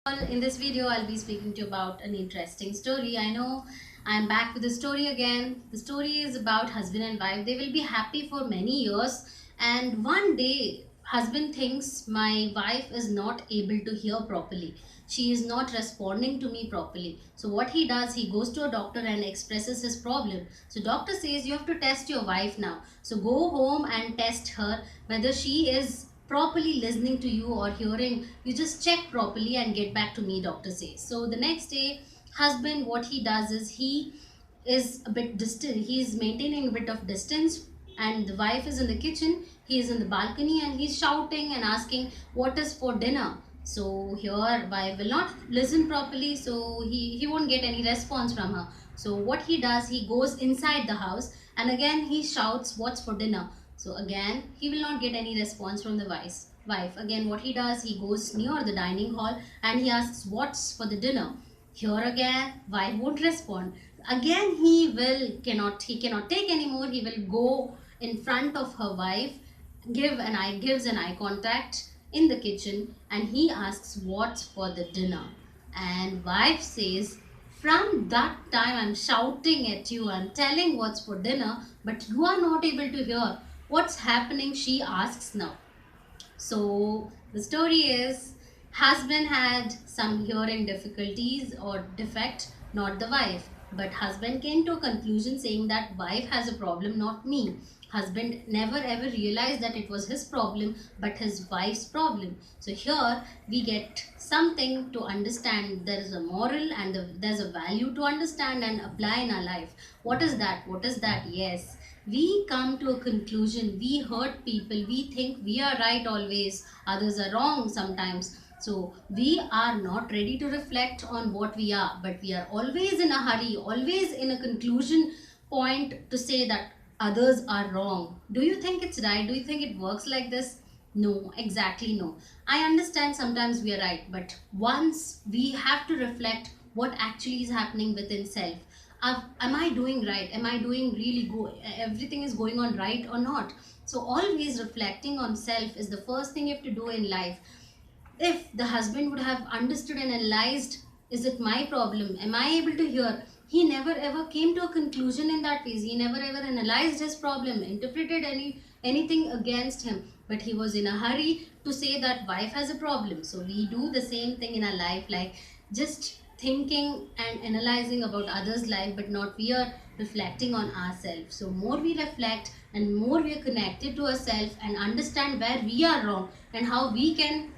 In this video, I'll be speaking to you about an interesting story. I know I'm back with the story again. The story is about husband and wife. They will be happy for many years, and one day, husband thinks my wife is not able to hear properly. She is not responding to me properly. So what he does, he goes to a doctor and expresses his problem. So doctor says you have to test your wife now. So go home and test her whether she is properly listening to you or hearing. You just check properly and get back to me, doctor says. So the next day, husband, what he does is he is a bit distant. He is maintaining a bit of distance, and the wife is in the kitchen. He is in the balcony and he's shouting and asking what is for dinner. So here wife will not listen properly, so he won't get any response from her. So what he does, he goes inside the house and again he shouts what's for dinner. So again, he will not get any response from the wife. Again, what he does, he goes near the dining hall and he asks, "What's for the dinner?" Here again, wife won't respond. Again, he cannot take anymore. He will go in front of her wife, gives an eye contact in the kitchen, and he asks, "What's for the dinner?" And wife says, "From that time I'm shouting at you, I'm telling what's for dinner, but you are not able to hear. What's happening?" She asks now. So the story is, husband had some hearing difficulties or defect, not the wife. But husband came to a conclusion saying that wife has a problem, not me. Husband never ever realized that it was his problem but his wife's problem. So here we get something to understand. There is a moral and there's a value to understand and apply in our life. What is that? What is that? Yes, we come to a conclusion. We hurt people. We think we are right always, others are wrong sometimes. So we are not ready to reflect on what we are, but we are always in a hurry, always in a conclusion point to say that others are wrong. Do you think it's right? Do you think it works like this? No, exactly no. I understand sometimes we are right, but once we have to reflect what actually is happening within self. Am I doing right? Am I doing really good? Everything is going on right or not? So always reflecting on self is the first thing you have to do in life. If the husband would have understood and analyzed, is it my problem? Am I able to hear? He never ever came to a conclusion in that phase. He never ever analyzed his problem, interpreted anything against him. But he was in a hurry to say that wife has a problem. So we do the same thing in our life, like just thinking and analyzing about others' life, but not we are reflecting on ourselves. So more we reflect and more we are connected to ourselves and understand where we are wrong and how we can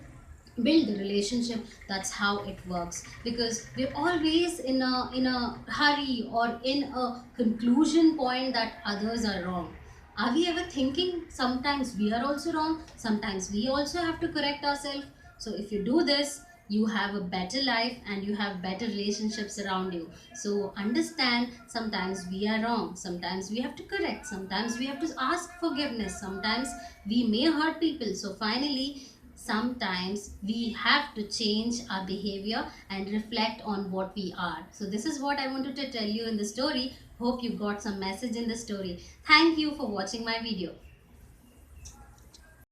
build the relationship. That's how it works, because we're always in a hurry or in a conclusion point that others are wrong. Are we ever thinking sometimes we are also wrong, sometimes we also have to correct ourselves? So if you do this, you have a better life and you have better relationships around you. So understand, sometimes we are wrong, sometimes we have to correct, sometimes we have to ask forgiveness, sometimes we may hurt people. So finally, sometimes we have to change our behavior and reflect on what we are. So this is what I wanted to tell you in the story. Hope you got some message in the story. Thank you for watching my video.